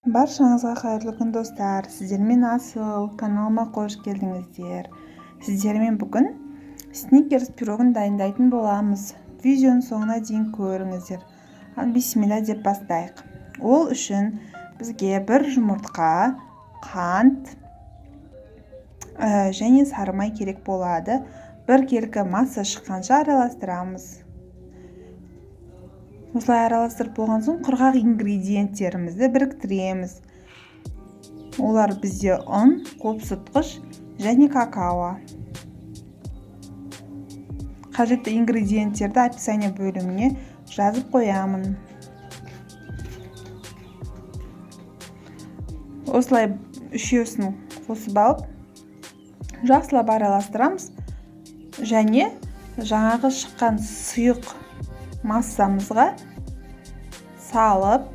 Баршаңызға қайырлы күн достар. Сіздермен Асыл каналыма қош келдіңіздер. Сіздермен бүгін сникерс пирогын дайындайтын боламыз. Видеоның соңына дейін көріңіздер. Ал бисмилла деп бастайық. Ол үшін бізге бір жұмыртқа, қант және сары май керек болады. Бір келкі масса шыққанша араластырамыз. Осылай араластырып болған соң құрғақ ингредиенттерімізді біріктіреміз. Олар бізде ұн, қопсытқыш және какао. Қажетті ингредиенттерді описание бөліміне жазып қоямын. Осылай үшеуісін қосып алып, жақсылап араластырамыз және жаңағы шыққан сұйық массамызға салып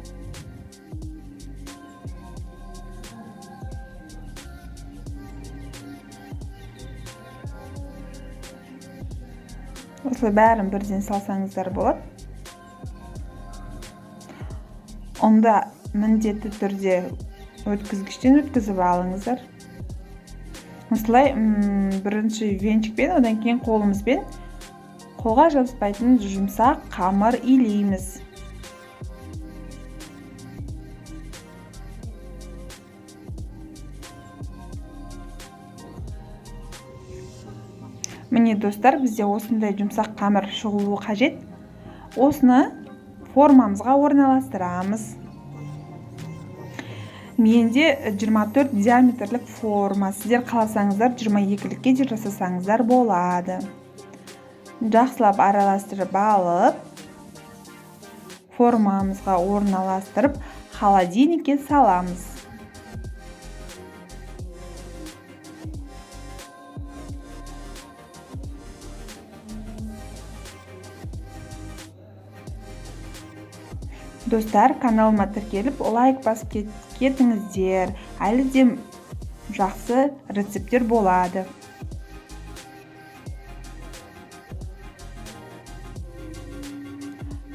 осылай бәрін бірден салсаңыздар болады. Онда міндетті түрде өткізгіштен өткізіп алыңыздар. Осылай бірінші венчикпен, одан кейін қолымызбен қолға жабыспайтын жұмсақ қамыр илейміз. Міне достар, бізде осындай жұмсақ қамыр шығуы қажет. Осыны формамызға орналастырамыз. Менде 24 диаметрлік форма. Сіздер қаласаңыздар 22-лікке де жасасаңыздар болады. Жақсылап араластырып алып, формамызға орналастырып, холодильникке саламыз. Достар, каналыма тіркеліп, лайк басып кетіңіздер. Әлі де жақсы рецепттер болады.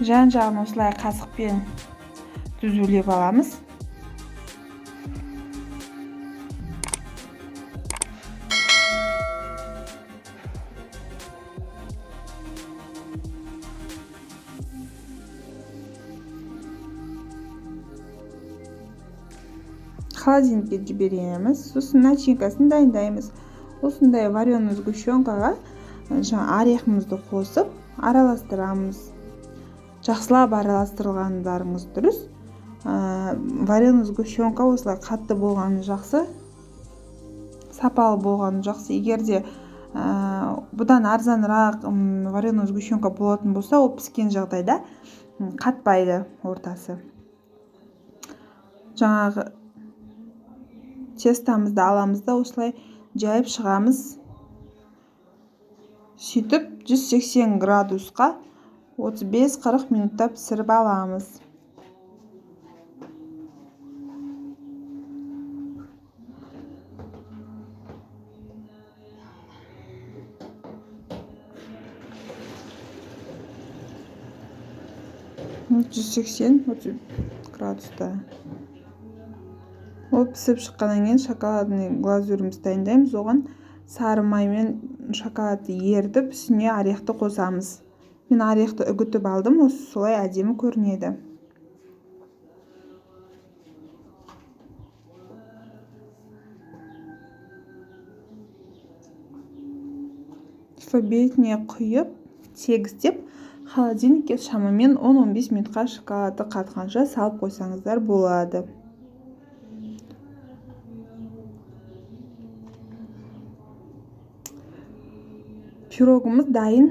Жан-жағын осылай қасықпен түзулеп аламыз. Холодильникке жібереміз. Сосын начинкасын дайындаймыз. Осындай вареный сгущенкаға орехымызды қосып араластырамыз. Жақсылап араластырғандарыңыз дұрыс. Вареный сгущенка осылай қатты болғаны жақсы, сапалы болғаны жақсы. Егерде бұдан арзанырақ вареный сгущенка болатын болса, ол піскен жағдайда қатпайды ортасы. Жаңағы тестамызды аламыз да осылай жайып шығамыз. Сөйтіп 180 градусқа 35-40 минутта пісіріп аламыз. — 180 градуста. Ол пісіп шыққаннан кейін шоколадный глазурімізді дайындаймыз. Оған сары май мен шоколадты ерітіп, үстіне орехты қосамыз. Мен орехты үгітіп алдым, осы солай әдемі көрінеді. Бетіне құйып, тегістеп, холодильникке шамамен 10-15 минутқа шоколадты қатқанша салып қойсаңыздар болады. Пирогымыз дайын.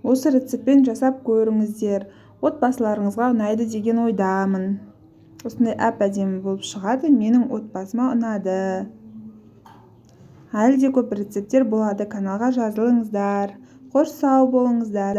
Осы рецептпен жасап көріңіздер. Отбасыларыңызға ұнайды деген ойдамын. Осындай әп-әдемі болып шығады. Менің отбасыма ұнады. Әлі де көп рецепттер болады. Каналға жазылыңыздар. Қош сау болыңыздар.